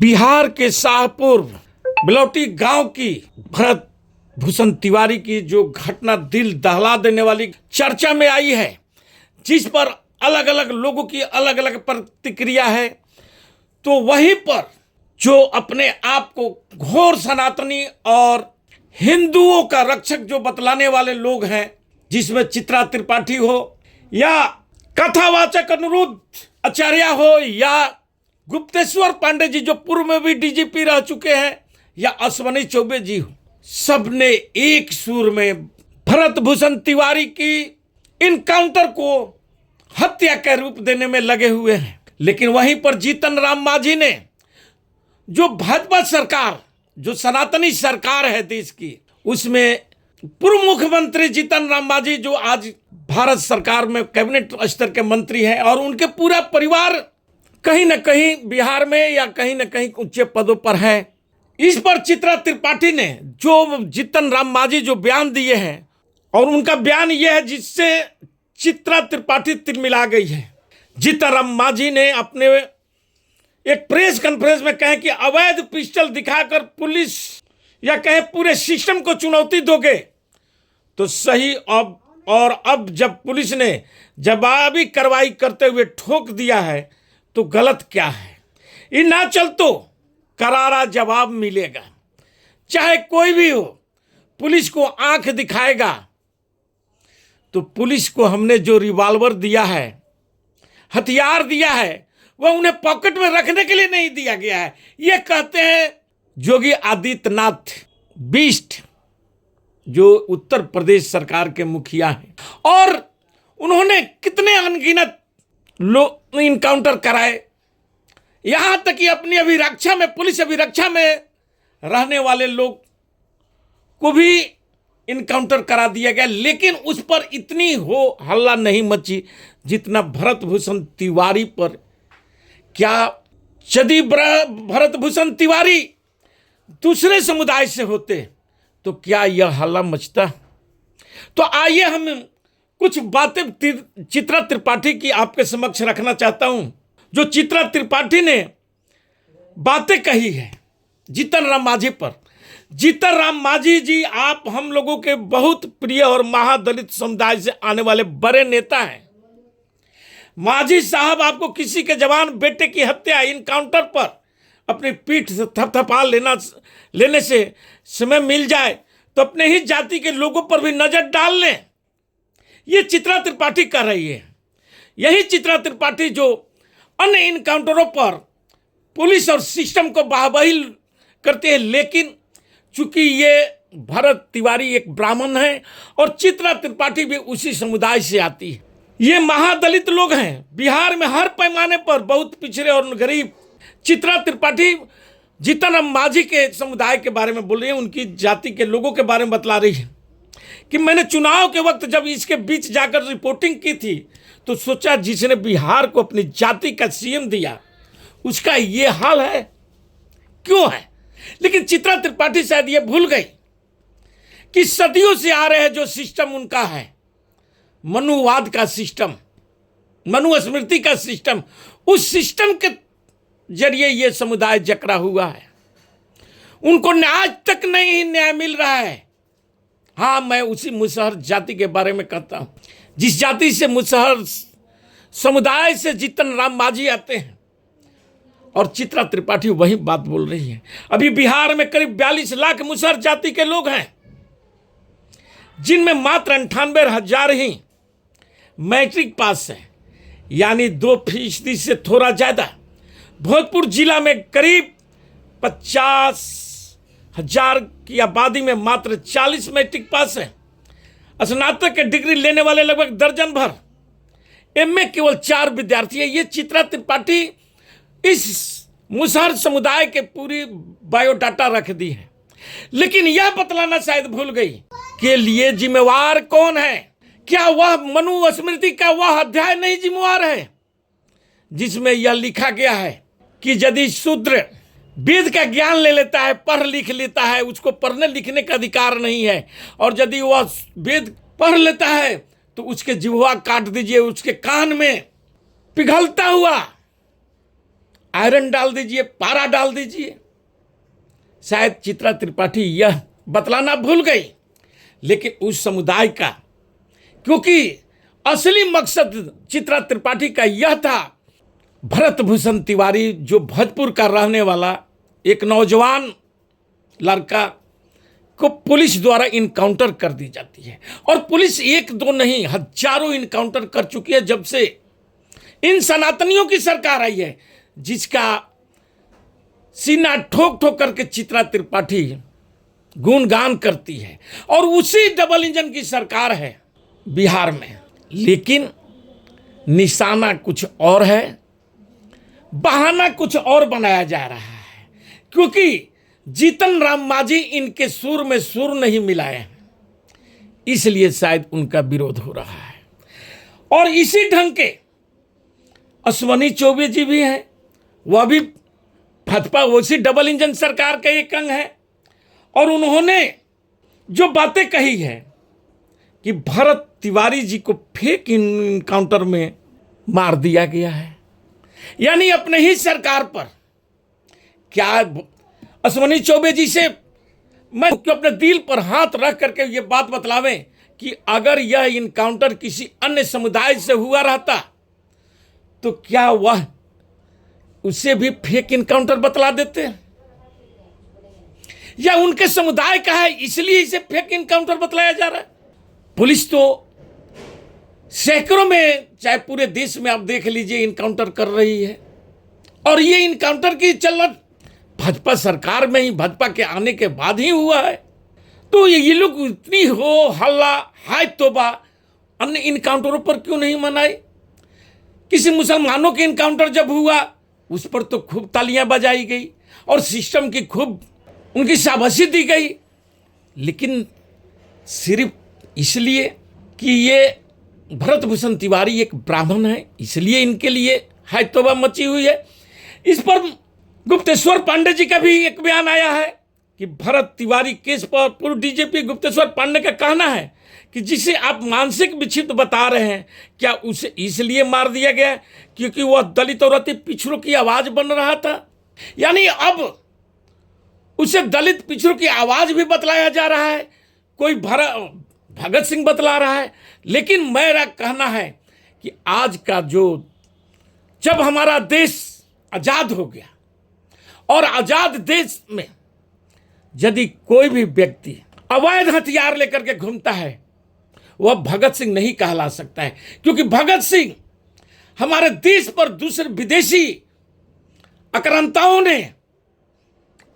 बिहार के शाहपुर बिलौटी गांव की भरत भूषण तिवारी की जो घटना दिल दहला देने वाली चर्चा में आई है, जिस पर अलग अलग लोगों की अलग अलग प्रतिक्रिया है, तो वहीं पर जो अपने आप को घोर सनातनी और हिंदुओं का रक्षक जो बतलाने वाले लोग हैं, जिसमें चित्रा त्रिपाठी हो या कथावाचक अनिरुद्ध आचार्य हो या गुप्तेश्वर पांडे जी जो पूर्व में भी डीजीपी रह चुके हैं या अश्वनी चौबे जी हो, सबने एक सुर में भरत भूषण तिवारी की इनकाउंटर को हत्या का रूप देने में लगे हुए हैं। लेकिन वहीं पर जीतन राम मांझी ने, जो भाजपा सरकार, जो सनातनी सरकार है देश की, उसमें पूर्व मुख्यमंत्री जीतन राम मांझी जो आज भारत सरकार में कैबिनेट स्तर के मंत्री हैं और उनके पूरा परिवार कहीं न कहीं बिहार में या कहीं न कहीं उच्च पदों पर है, इस पर चित्रा त्रिपाठी ने जो जीतन राम मांझी जो बयान दिए हैं, और उनका बयान यह है जिससे चित्रा त्रिपाठी तिलमिला गई है। जीतन राम मांझी ने अपने एक प्रेस कॉन्फ्रेंस में कहे कि अवैध पिस्टल दिखाकर पुलिस या कहे पूरे सिस्टम को चुनौती दोगे तो सही। अब जब पुलिस ने जवाबी कार्रवाई करते हुए ठोक दिया है तो गलत क्या है। ये ना चल तो करारा जवाब मिलेगा, चाहे कोई भी हो। पुलिस को आंख दिखाएगा तो पुलिस को हमने जो रिवॉल्वर दिया है, हथियार दिया है, वह उन्हें पॉकेट में रखने के लिए नहीं दिया गया है। ये कहते हैं योगी आदित्यनाथ बीस्ट, जो उत्तर प्रदेश सरकार के मुखिया हैं, और उन्होंने कितने अनगिनत लोग इनकाउंटर कराए, यहां तक कि अपनी अभिरक्षा में, पुलिस अभिरक्षा में रहने वाले लोग को भी इनकाउंटर करा दिया गया। लेकिन उस पर इतनी हो हल्ला नहीं मची जितना भरत भूषण तिवारी पर। क्या यदि भरत भूषण तिवारी दूसरे समुदाय से होते तो क्या यह हल्ला मचता? तो आइए हम कुछ बातें चित्रा त्रिपाठी की आपके समक्ष रखना चाहता हूं। जो चित्रा त्रिपाठी ने बातें कही है जीतन राम मांझी पर। जीतन राम मांझी जी, आप हम लोगों के बहुत प्रिय और महादलित समुदाय से आने वाले बड़े नेता हैं। मांझी साहब, आपको किसी के जवान बेटे की हत्या इनकाउंटर पर अपनी पीठ से थपथपा लेने से समय मिल जाए तो अपने ही जाति के लोगों पर भी नजर डाल लें। ये चित्रा त्रिपाठी कर रही है। यही चित्रा त्रिपाठी जो अन्य इनकाउंटरों पर पुलिस और सिस्टम को वाहवाही करते हैं। लेकिन चूंकि ये भरत तिवारी एक ब्राह्मण है और चित्रा त्रिपाठी भी उसी समुदाय से आती है, ये महादलित लोग हैं। बिहार में हर पैमाने पर बहुत पिछड़े और गरीब। चित्रा त्रिपाठी जीतन राम मांझी के समुदाय के बारे में बोल रही है, उनकी जाति के लोगों के बारे में बतला रही है कि मैंने चुनाव के वक्त जब इसके बीच जाकर रिपोर्टिंग की थी तो सोचा जिसने बिहार को अपनी जाति का सीएम दिया उसका ये हाल है, क्यों है। लेकिन चित्रा त्रिपाठी शायद ये भूल गई कि सदियों से आ रहे हैं जो सिस्टम उनका है, मनुवाद का सिस्टम, मनुस्मृति का सिस्टम, उस सिस्टम के जरिए ये समुदाय जकड़ा हुआ है। उनको आज तक नहीं न्याय मिल रहा है। हाँ, मैं उसी मुसहर जाति के बारे में कहता हूं, जिस जाति से मुसहर समुदाय से जीतन राम मांझी आते हैं, और चित्रा त्रिपाठी वही बात बोल रही है। अभी बिहार में करीब 42 लाख मुसहर जाति के लोग हैं, जिनमें मात्र 98,000 ही मैट्रिक पास है, यानी 2% से थोड़ा ज्यादा। भोजपुर जिला में करीब 50,000 की आबादी में मात्र 40 मैट्रिक पास है। स्नातक के डिग्री लेने वाले लगभग दर्जन भर, एमए केवल 4 विद्यार्थी है। ये चित्रा त्रिपाठी इस मुसहर समुदाय के पूरी बायोडाटा रख दी है। लेकिन यह बतलाना शायद भूल गई के लिए जिम्मेवार कौन है। क्या वह मनुस्मृति का वह अध्याय नहीं जिम्मेवार है जिसमें यह लिखा गया है कि यदि शूद्र वेद का ज्ञान ले लेता है, पढ़ लिख लेता है, उसको पढ़ने लिखने का अधिकार नहीं है, और यदि वह वेद पढ़ लेता है तो उसके जिह्वा काट दीजिए, उसके कान में पिघलता हुआ आयरन डाल दीजिए, पारा डाल दीजिए। शायद चित्रा त्रिपाठी यह बतलाना भूल गई, लेकिन उस समुदाय का, क्योंकि असली मकसद चित्रा त्रिपाठी का यह था, भरत भूषण तिवारी जो भोजपुर का रहने वाला एक नौजवान लड़का को पुलिस द्वारा इनकाउंटर कर दी जाती है। और पुलिस एक दो नहीं, हजारों इनकाउंटर कर चुकी है जब से इन सनातनियों की सरकार आई है, जिसका सीना ठोक ठोक करके चित्रा त्रिपाठी गुणगान करती है। और उसी डबल इंजन की सरकार है बिहार में, लेकिन निशाना कुछ और है, बहाना कुछ और बनाया जा रहा है, क्योंकि जीतन राम मांझी इनके सुर में सुर नहीं मिलाए हैं, इसलिए शायद उनका विरोध हो रहा है। और इसी ढंग के अश्वनी चौबे जी भी हैं, वह भी भाजपा उसी डबल इंजन सरकार का एक अंग है। और उन्होंने जो बातें कही है कि भरत तिवारी जी को फेक इनकाउंटर में मार दिया गया है, यानी अपने ही सरकार पर। क्या अश्वनी चौबे जी से मैं अपने दिल पर हाथ रख करके ये बात बतलावें कि अगर यह इनकाउंटर किसी अन्य समुदाय से हुआ रहता तो क्या वह उसे भी फेक इनकाउंटर बतला देते, या उनके समुदाय का है इसलिए इसे फेक इनकाउंटर बतलाया जा रहा है। पुलिस तो सैकड़ों में, चाहे पूरे देश में आप देख लीजिए, इनकाउंटर कर रही है। और ये इनकाउंटर की चलन भाजपा सरकार में ही, भाजपा के आने के बाद ही हुआ है। तो ये लोग इतनी हो हल्ला, हाय तोबा, अन्य इनकाउंटरों पर क्यों नहीं मनाई? किसी मुसलमानों के इनकाउंटर जब हुआ उस पर तो खूब तालियां बजाई गई और सिस्टम की खूब उनकी शाबाशी दी गई, लेकिन सिर्फ इसलिए कि ये भरत भूषण तिवारी एक ब्राह्मण है, इसलिए इनके लिए हाय तौबा मची हुई है। इस पर गुप्तेश्वर पांडे जी का भी एक बयान आया है कि भरत तिवारी केस पर पूर्व डीजीपी गुप्तेश्वर पांडे का कहना है कि जिसे आप मानसिक विक्षिप्त बता रहे हैं, क्या उसे इसलिए मार दिया गया क्योंकि वह दलित और अति पिछड़ों की आवाज बन रहा था? यानी अब उसे दलित पिछड़ों की आवाज भी बतलाया जा रहा है, कोई भगत सिंह बतला रहा है। लेकिन मेरा कहना है कि आज का जब हमारा देश आजाद हो गया, और आजाद देश में यदि कोई भी व्यक्ति अवैध हथियार लेकर के घूमता है, वह भगत सिंह नहीं कहला सकता है, क्योंकि भगत सिंह हमारे देश पर दूसरे विदेशी आक्रांताओं ने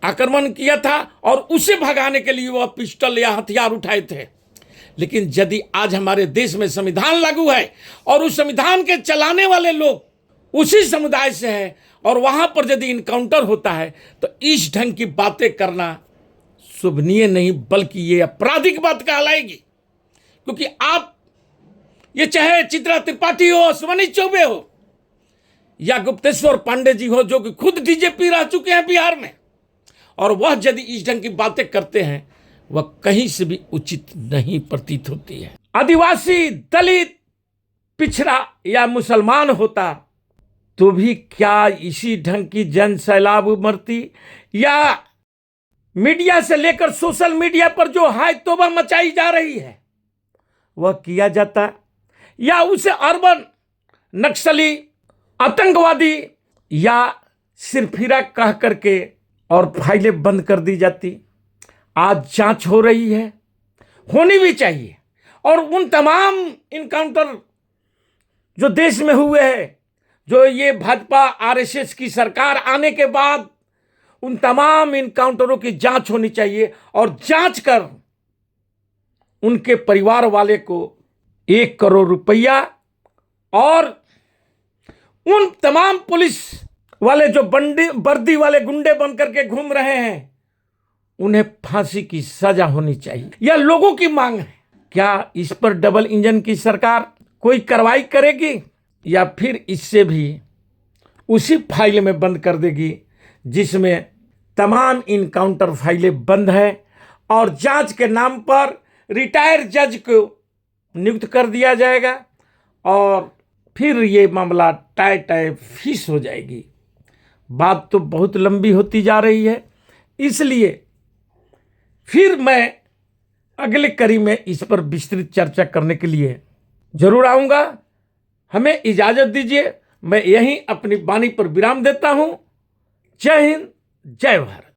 आक्रमण किया था और उसे भगाने के लिए वह पिस्टल या हथियार उठाए थे। लेकिन यदि आज हमारे देश में संविधान लागू है और उस संविधान के चलाने वाले लोग उसी समुदाय से हैं, और वहां पर यदि इनकाउंटर होता है तो इस ढंग की बातें करना शुभनीय नहीं, बल्कि ये आपराधिक बात कहलाएगी। क्योंकि आप ये चाहे चित्रा त्रिपाठी हो, अश्वनी चौबे हो, या गुप्तेश्वर पांडे जी हो, जो कि खुद डीजीपी रह चुके हैं बिहार में, और वह यदि इस ढंग की बातें करते हैं, वह कहीं से भी उचित नहीं प्रतीत होती है। आदिवासी, दलित, पिछड़ा या मुसलमान होता तो भी क्या इसी ढंग की जन सैलाब उमड़ती, या मीडिया से लेकर सोशल मीडिया पर जो हाय तौबा मचाई जा रही है वह किया जाता, या उसे अर्बन नक्सली, आतंकवादी या सिरफिरा कह करके और फाइलें बंद कर दी जाती। आज जांच हो रही है, होनी भी चाहिए, और उन तमाम इनकाउंटर जो देश में हुए हैं, जो ये भाजपा आरएसएस की सरकार आने के बाद, उन तमाम इनकाउंटरों की जांच होनी चाहिए, और जांच कर उनके परिवार वाले को 1 करोड़ रुपया, और उन तमाम पुलिस वाले जो वर्दी वाले गुंडे बनकर के घूम रहे हैं, उन्हें फांसी की सजा होनी चाहिए। यह लोगों की मांग है। क्या इस पर डबल इंजन की सरकार कोई कार्रवाई करेगी, या फिर इससे भी उसी फाइल में बंद कर देगी जिसमें तमाम इनकाउंटर फाइलें बंद हैं, और जांच के नाम पर रिटायर्ड जज को नियुक्त कर दिया जाएगा, और फिर ये मामला टाय टाय फीस हो जाएगी। बात तो बहुत लंबी होती जा रही है, इसलिए फिर मैं अगले कड़ी में इस पर विस्तृत चर्चा करने के लिए जरूर आऊंगा। हमें इजाजत दीजिए, मैं यहीं अपनी वाणी पर विराम देता हूं। जय हिंद, जय भारत।